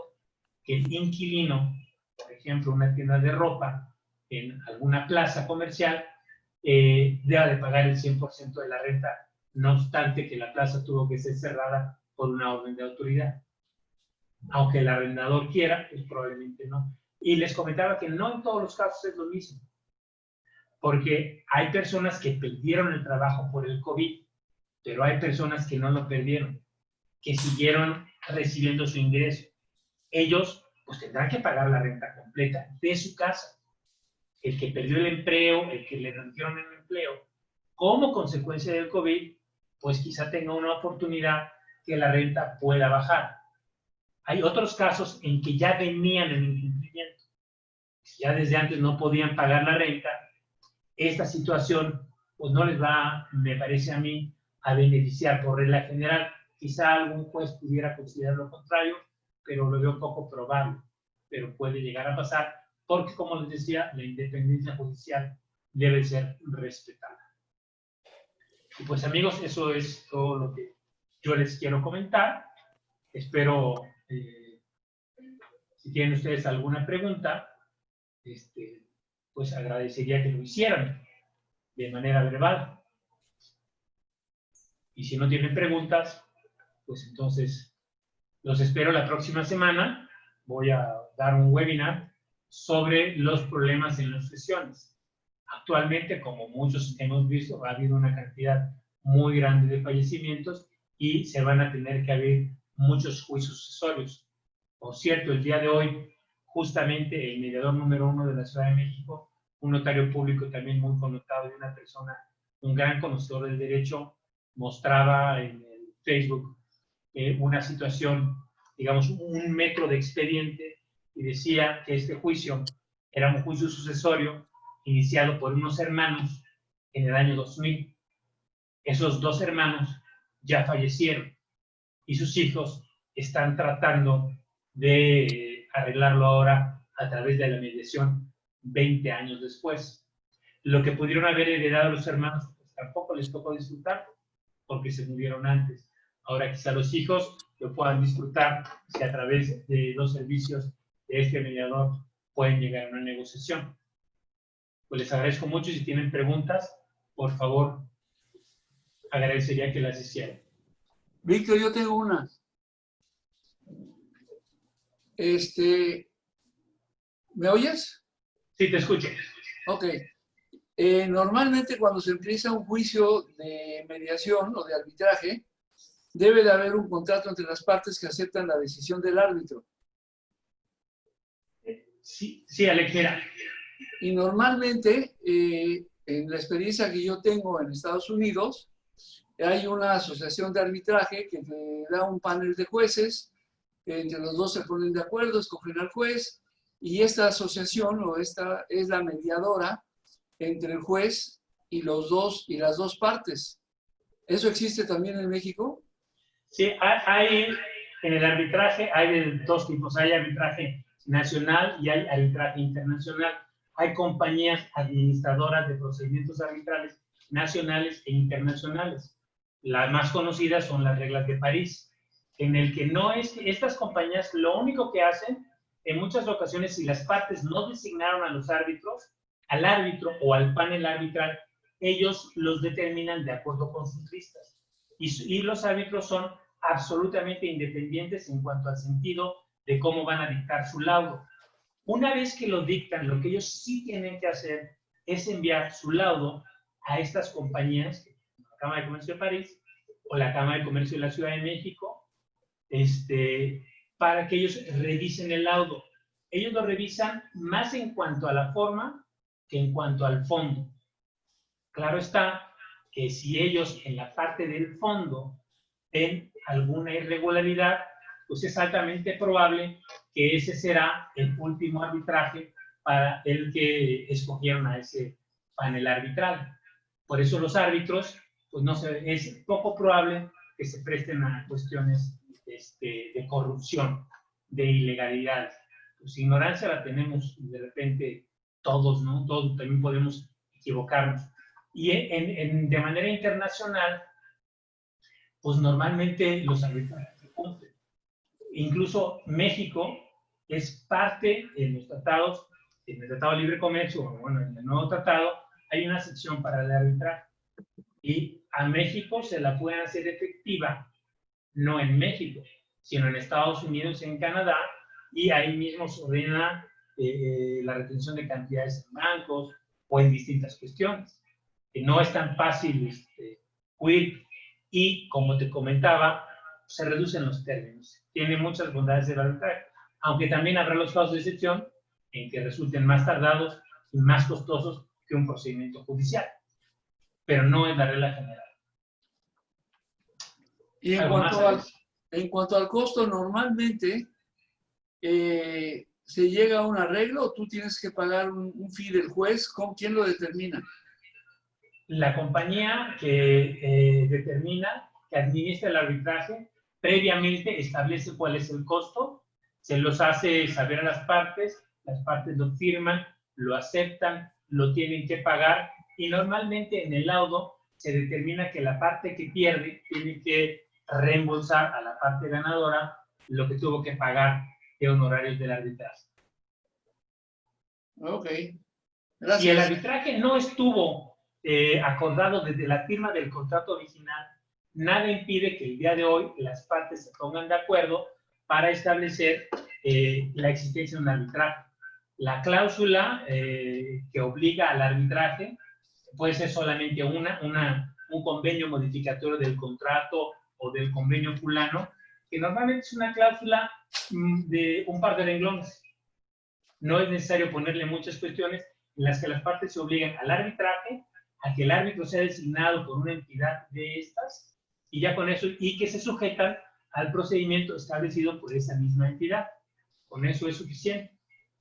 que el inquilino, por ejemplo, una tienda de ropa en alguna plaza comercial, deba de pagar el 100% de la renta, no obstante que la plaza tuvo que ser cerrada por una orden de autoridad. Aunque el arrendador quiera, pues probablemente no. Y les comentaba que no en todos los casos es lo mismo, porque hay personas que perdieron el trabajo por el COVID, pero hay personas que no lo perdieron, que siguieron recibiendo su ingreso. Ellos pues tendrán que pagar la renta completa de su casa. El que perdió el empleo, el que le redujeron el empleo, como consecuencia del COVID, pues quizá tenga una oportunidad que la renta pueda bajar. Hay otros casos en que ya venían en incumplimiento. Ya desde antes no podían pagar la renta. Esta situación pues no les va, me parece a mí, a beneficiar por regla general. Quizá algún juez pudiera considerar lo contrario, pero lo veo poco probable. Pero puede llegar a pasar porque, como les decía, la independencia judicial debe ser respetada. Y pues, amigos, eso es todo lo que yo les quiero comentar. Espero, si tienen ustedes alguna pregunta, pues agradecería que lo hicieran de manera verbal. Y si no tienen preguntas, pues entonces los espero la próxima semana. Voy a dar un webinar sobre los problemas en las sesiones. Actualmente, como muchos hemos visto, ha habido una cantidad muy grande de fallecimientos y se van a tener que abrir muchos juicios sucesorios. Por cierto, el día de hoy, justamente el mediador número 1 de la Ciudad de México, un notario público también muy connotado y una persona un gran conocedor del derecho, mostraba en el Facebook una situación, digamos, un metro de expediente, y decía que este juicio era un juicio sucesorio iniciado por unos hermanos en el año 2000. Esos dos hermanos ya fallecieron y sus hijos están tratando de arreglarlo ahora a través de la mediación 20 años después. Lo que pudieron haber heredado los hermanos, pues tampoco les tocó disfrutar porque se murieron antes. Ahora quizá los hijos lo puedan disfrutar si a través de los servicios de este mediador pueden llegar a una negociación. Pues les agradezco mucho. Si tienen preguntas, por favor, agradecería que las hicieran. Víctor, yo tengo una. ¿Me oyes? Sí, te escucho. Ok. Normalmente cuando se empieza un juicio de mediación o de arbitraje, debe de haber un contrato entre las partes que aceptan la decisión del árbitro. Sí, Alex, mira. Y normalmente, en la experiencia que yo tengo en Estados Unidos, hay una asociación de arbitraje que te da un panel de jueces, entre los dos se ponen de acuerdo, escogen al juez, y esta asociación o esta es la mediadora entre el juez y las dos partes. ¿Eso existe también en México? Sí, en el arbitraje hay de dos tipos. Hay arbitraje nacional y hay arbitraje internacional. Hay compañías administradoras de procedimientos arbitrales nacionales e internacionales. Las más conocidas son las reglas de París, en el que no es que estas compañías lo único que hacen, en muchas ocasiones, si las partes no designaron a los árbitros, al árbitro o al panel arbitral, ellos los determinan de acuerdo con sus listas. Y los árbitros son absolutamente independientes en cuanto al sentido de cómo van a dictar su laudo. Una vez que lo dictan, lo que ellos sí tienen que hacer es enviar su laudo a estas compañías, la Cámara de Comercio de París o la Cámara de Comercio de la Ciudad de México, para que ellos revisen el laudo. Ellos lo revisan más en cuanto a la forma que en cuanto al fondo. Claro está que si ellos en la parte del fondo ven alguna irregularidad, pues es altamente probable que ese será el último arbitraje para el que escogieron a ese panel arbitral. Por eso los árbitros, pues es poco probable que se presten a cuestiones de corrupción, de ilegalidad. Pues ignorancia la tenemos de repente todos, ¿no? Todos también podemos equivocarnos. Y de manera internacional, pues normalmente los arbitrajes se cumplen. Incluso México es parte de los tratados, en el Tratado de Libre Comercio, o bueno, en el nuevo tratado, hay una sección para el arbitraje. Y a México se la pueden hacer efectiva, no en México, sino en Estados Unidos y en Canadá, y ahí mismo se ordena la retención de cantidades en bancos o en distintas cuestiones. Que no es tan fácil huir, y como te comentaba, se reducen los términos. Tiene muchas bondades el arbitraje, aunque también habrá los casos de excepción en que resulten más tardados y más costosos que un procedimiento judicial, pero no es la regla general. Y en cuanto al costo, normalmente se llega a un arreglo o tú tienes que pagar un fee del juez. ¿Quién lo determina? La compañía que determina, que administra el arbitraje, previamente establece cuál es el costo, se los hace saber a las partes lo firman, lo aceptan, lo tienen que pagar, y normalmente en el laudo se determina que la parte que pierde tiene que reembolsar a la parte ganadora lo que tuvo que pagar de honorarios del arbitraje. Ok, gracias. Si el arbitraje no estuvo acordado desde la firma del contrato original, nada impide que el día de hoy las partes se pongan de acuerdo para establecer la existencia de un arbitraje. La cláusula que obliga al arbitraje puede ser solamente un convenio modificatorio del contrato o del convenio fulano, que normalmente es una cláusula de un par de renglones. No es necesario ponerle muchas cuestiones en las que las partes se obligan al arbitraje a que el árbitro sea designado por una entidad de estas, y ya con eso, y que se sujetan al procedimiento establecido por esa misma entidad. Con eso es suficiente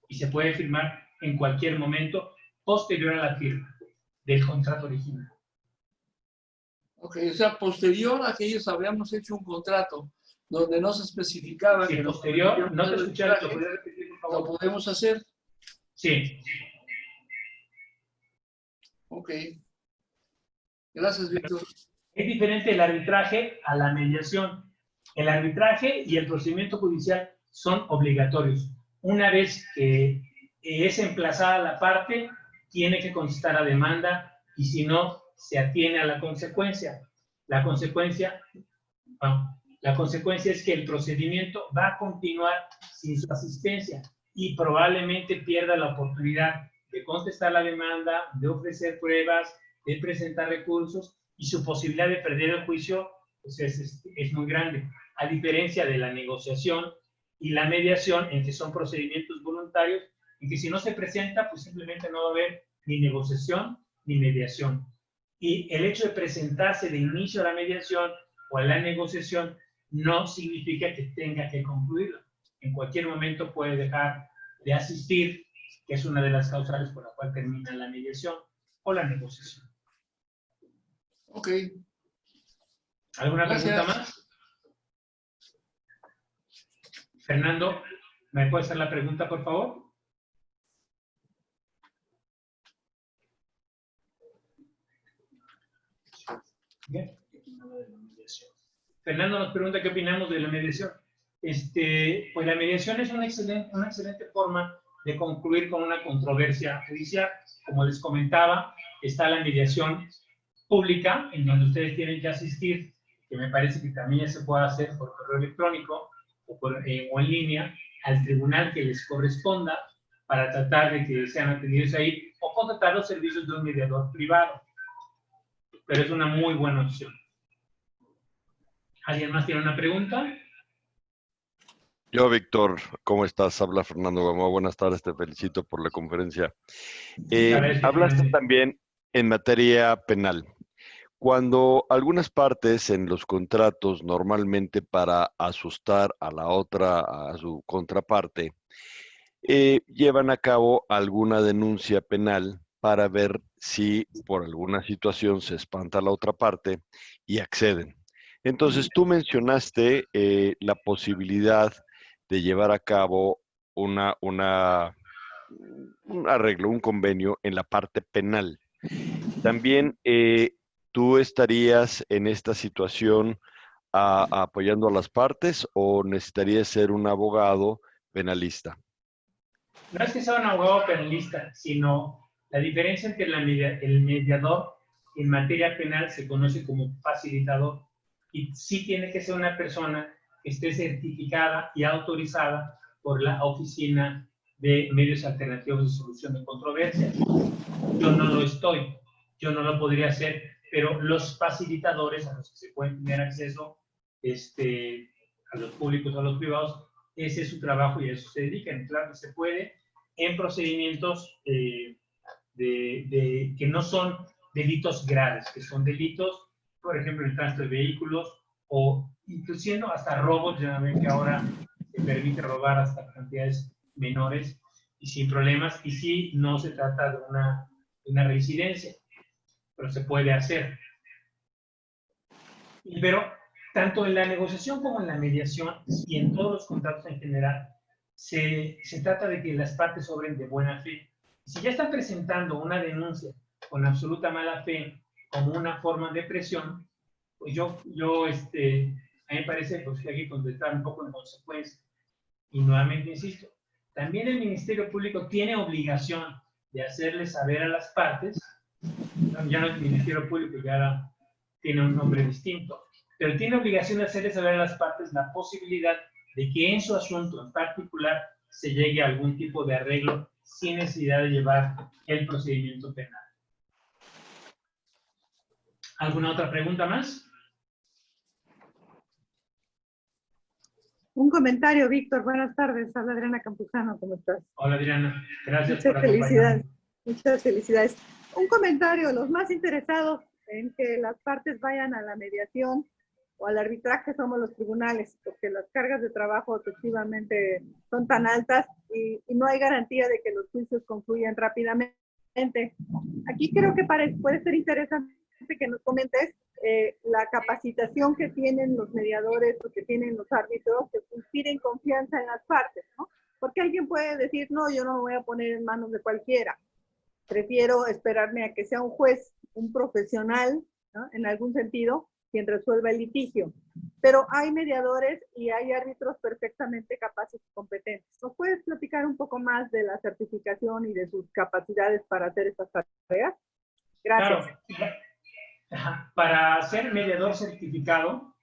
y se puede firmar en cualquier momento posterior a la firma del contrato original. Ok, o sea, posterior a que ellos habíamos hecho un contrato donde no se especificaba Si que posterior, no te escuché, ¿lo podría repetir, por lo favor? podemos hacer. Sí. Ok. Gracias, Víctor. Es diferente el arbitraje a la mediación. El arbitraje y el procedimiento judicial son obligatorios. Una vez que es emplazada la parte, tiene que contestar la demanda y si no, se atiene a la consecuencia. La consecuencia es que el procedimiento va a continuar sin su asistencia y probablemente pierda la oportunidad de contestar la demanda, de ofrecer pruebas, de presentar recursos y su posibilidad de perder el juicio pues es muy grande. A diferencia de la negociación y la mediación, en que son procedimientos voluntarios, en que si no se presenta, pues simplemente no va a haber ni negociación ni mediación. Y el hecho de presentarse de inicio a la mediación o a la negociación no significa que tenga que concluirla. En cualquier momento puede dejar de asistir, que es una de las causales por la cual termina la mediación o la negociación. Ok. ¿Alguna pregunta más? Fernando, ¿me puede hacer la pregunta, por favor? Bien. Fernando nos pregunta qué opinamos de la mediación. Pues la mediación es una excelente forma de concluir con una controversia judicial. Como les comentaba, está la mediación pública, en donde ustedes tienen que asistir, que me parece que también se puede hacer por correo electrónico o en línea, al tribunal que les corresponda para tratar de que sean atendidos ahí, o contratar los servicios de un mediador privado. Pero es una muy buena opción. ¿Alguien más tiene una pregunta? Yo, Víctor, ¿cómo estás? Habla Fernando Gamboa. Buenas tardes, te felicito por la conferencia. Hablaste también en materia penal. Cuando algunas partes en los contratos, normalmente para asustar a la otra, a su contraparte, llevan a cabo alguna denuncia penal para ver si por alguna situación se espanta a la otra parte y acceden. Entonces, tú mencionaste la posibilidad de llevar a cabo un arreglo, un convenio en la parte penal. También tú estarías en esta situación apoyando a las partes o necesitarías ser un abogado penalista. No es que sea un abogado penalista, sino la diferencia entre el mediador en materia penal se conoce como facilitador y sí tiene que ser una persona que esté certificada y autorizada por la Oficina de Medios Alternativos de Solución de Controversias. Yo no lo estoy, yo no lo podría hacer, pero los facilitadores a los que se pueden tener acceso, a los públicos o a los privados, ese es su trabajo y a eso se dedican. Claro que se puede en procedimientos que no son delitos graves, que son delitos, por ejemplo, el tránsito de vehículos o inclusive hasta robos. Ya ven que ahora se permite robar hasta cantidades menores y sin problemas, y sí, no se trata de una reincidencia, pero se puede hacer. Pero tanto en la negociación como en la mediación y en todos los contratos en general, se trata de que las partes obren de buena fe. Si ya están presentando una denuncia con absoluta mala fe como una forma de presión, pues a mí me parece pues, que hay que contestar un poco en consecuencia. Y nuevamente insisto, también el Ministerio Público tiene obligación de hacerle saber a las partes, ya no es el Ministerio Público, ya ahora tiene un nombre distinto, pero tiene obligación de hacerle saber a las partes la posibilidad de que en su asunto en particular se llegue a algún tipo de arreglo sin necesidad de llevar el procedimiento penal. ¿Alguna otra pregunta más? Un comentario, Víctor. Buenas tardes. Habla Adriana Campuzano. ¿Cómo estás? Hola, Adriana. Gracias Muchas por felicidades. acompañarme. Muchas felicidades. Un comentario, los más interesados en que las partes vayan a la mediación o al arbitraje somos los tribunales, porque las cargas de trabajo efectivamente son tan altas y no hay garantía de que los juicios concluyan rápidamente. Aquí creo que puede ser interesante que nos comentes la capacitación que tienen los mediadores o que tienen los árbitros que inspiren confianza en las partes, ¿no? Porque alguien puede decir, no, yo no me voy a poner en manos de cualquiera. Prefiero esperarme a que sea un juez, un profesional, ¿no? En algún sentido, quien resuelva el litigio. Pero hay mediadores y hay árbitros perfectamente capaces y competentes. ¿Nos puedes platicar un poco más de la certificación y de sus capacidades para hacer estas tareas? Gracias. Claro. Para ser mediador certificado,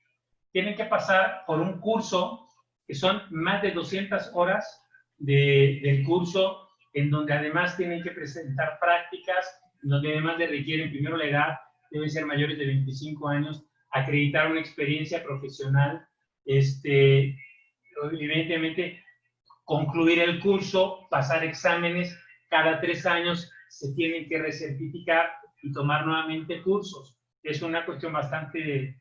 tienen que pasar por un curso que son más de 200 horas del curso, en donde además tienen que presentar prácticas, donde además le requieren primero la edad, deben ser mayores de 25 años, acreditar una experiencia profesional, evidentemente concluir el curso, pasar exámenes, cada 3 años se tienen que recertificar y tomar nuevamente cursos. Es una cuestión bastante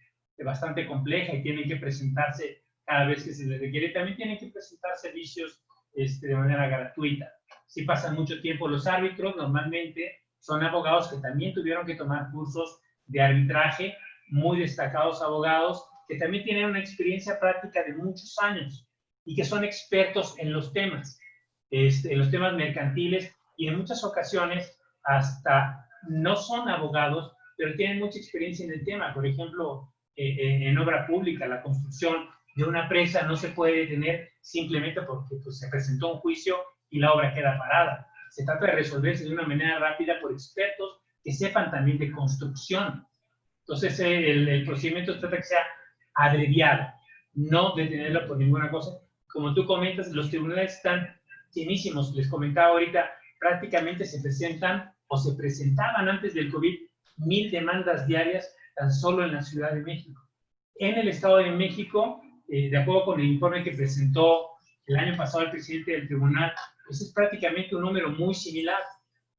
compleja y tienen que presentarse cada vez que se les requiere. También tienen que presentar servicios de manera gratuita. Si pasan mucho tiempo los árbitros, normalmente son abogados que también tuvieron que tomar cursos de arbitraje, muy destacados abogados, que también tienen una experiencia práctica de muchos años y que son expertos en los temas mercantiles, y en muchas ocasiones hasta no son abogados, pero tienen mucha experiencia en el tema. Por ejemplo, en obra pública, la construcción de una presa no se puede detener simplemente porque pues, se presentó un juicio y la obra queda parada. Se trata de resolverse de una manera rápida por expertos que sepan también de construcción. Entonces, el procedimiento trata que sea abreviado, no detenerlo por ninguna cosa. Como tú comentas, los tribunales están llenísimos. Les comentaba ahorita, prácticamente se presentan o se presentaban antes del COVID 1000 demandas diarias tan solo en la Ciudad de México. En el Estado de México, de acuerdo con el informe que presentó el año pasado el presidente del tribunal, pues es prácticamente un número muy similar.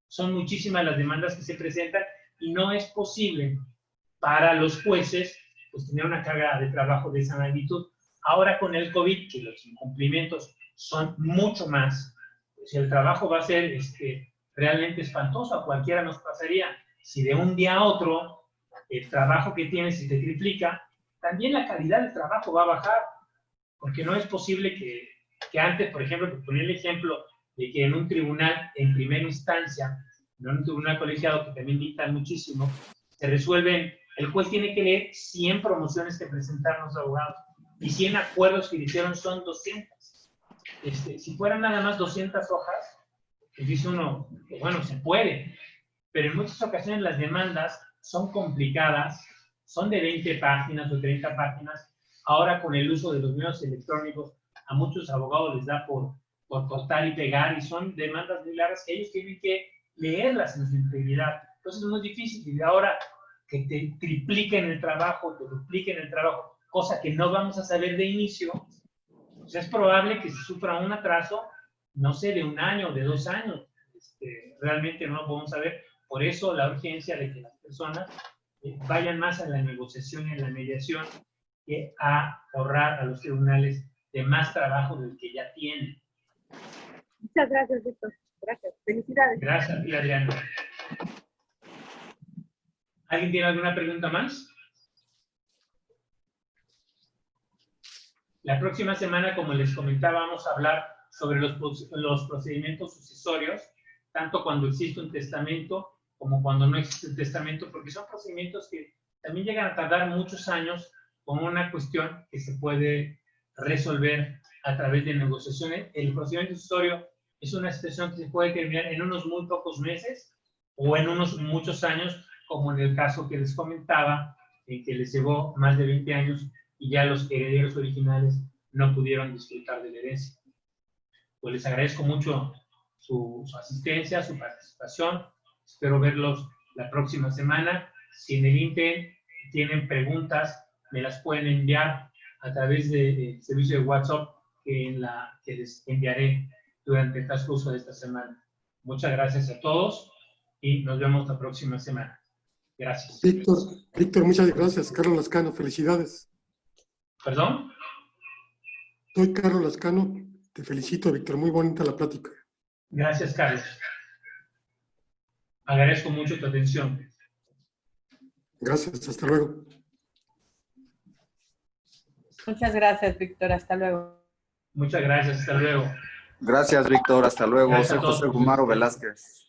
Son muchísimas las demandas que se presentan y no es posible para los jueces pues, tener una carga de trabajo de esa magnitud. Ahora con el COVID, que los incumplimientos son mucho más, pues el trabajo va a ser realmente espantoso. A cualquiera nos pasaría. Si de un día a otro el trabajo que tienes se te triplica, también la calidad del trabajo va a bajar, porque no es posible que antes, por ejemplo, por poner el ejemplo de que en un tribunal en primera instancia, en un tribunal colegiado que también dictan muchísimo, se resuelven, el juez tiene que leer 100 promociones que presentaron los abogados y 100 acuerdos que hicieron son 200. Si fueran nada más 200 hojas, pues dice uno, pues bueno, se puede, pero en muchas ocasiones las demandas son complicadas, son de 20 páginas o 30 páginas. Ahora con el uso de los medios electrónicos, a muchos abogados les da por cortar y pegar, y son demandas muy largas que ellos tienen que leerlas en su integridad. Entonces es muy difícil, y ahora que te tripliquen el trabajo, te dupliquen el trabajo, cosa que no vamos a saber de inicio, pues es probable que se sufra un atraso, no sé, de 1 año, de 2 años. Realmente no lo podemos saber. Por eso la urgencia de que las personas vayan más a la negociación y a la mediación, que a ahorrar a los tribunales de más trabajo del que ya tienen. Muchas gracias, Víctor. Gracias. Felicidades. Gracias, Adriana. ¿Alguien tiene alguna pregunta más? La próxima semana, como les comentaba, vamos a hablar sobre los procedimientos sucesorios, tanto cuando existe un testamento como cuando no existe un testamento, porque son procedimientos que también llegan a tardar muchos años, con una cuestión que se puede resolver a través de negociaciones. El procedimiento sucesorio es una situación que se puede terminar en unos muy pocos meses o en unos muchos años, como en el caso que les comentaba, en que les llevó más de 20 años y ya los herederos originales no pudieron disfrutar de la herencia. Pues les agradezco mucho su asistencia, su participación. Espero verlos la próxima semana. Si en el Inter tienen preguntas, me las pueden enviar a través del servicio de WhatsApp que les enviaré durante el transcurso de esta semana. Muchas gracias a todos. y nos vemos la próxima semana. Gracias. Víctor, muchas gracias. Carlos Lascano, felicidades. ¿Perdón? Soy Carlos Lascano, te felicito, Víctor, muy bonita la plática. Gracias, Carlos. Agradezco mucho tu atención. Gracias, hasta luego. Muchas gracias, Víctor. Hasta luego. Muchas gracias, hasta luego. Gracias, Víctor. Hasta luego. Gracias Soy a todos José por su Gumaro asistencia. Velázquez.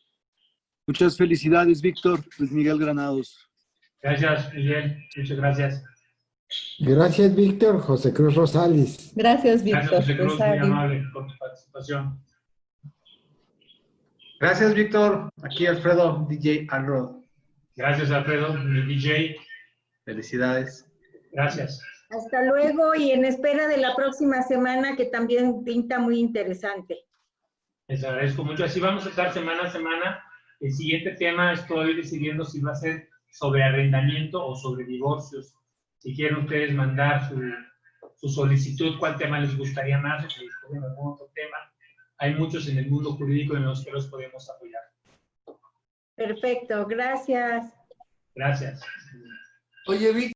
Muchas felicidades, Víctor. Luis Miguel Granados. Gracias, Miguel. Muchas gracias. Gracias, Víctor. José Cruz Rosales. Gracias, Gracias, Víctor. José Cruz, muy Rosario. amable por tu participación. Gracias, Víctor. Aquí Alfredo, DJ Alrod. Gracias, Alfredo, mi DJ. Felicidades. Gracias. Hasta luego y en espera de la próxima semana que también pinta muy interesante. Les agradezco mucho. Así vamos a estar semana a semana. El siguiente tema estoy decidiendo si va a ser sobre arrendamiento o sobre divorcios. Si quieren ustedes mandar su solicitud, cuál tema les gustaría más, o si escogen algún otro tema. Hay muchos en el mundo jurídico en los que los podemos apoyar. Perfecto, gracias. Gracias. Oye, Víctor.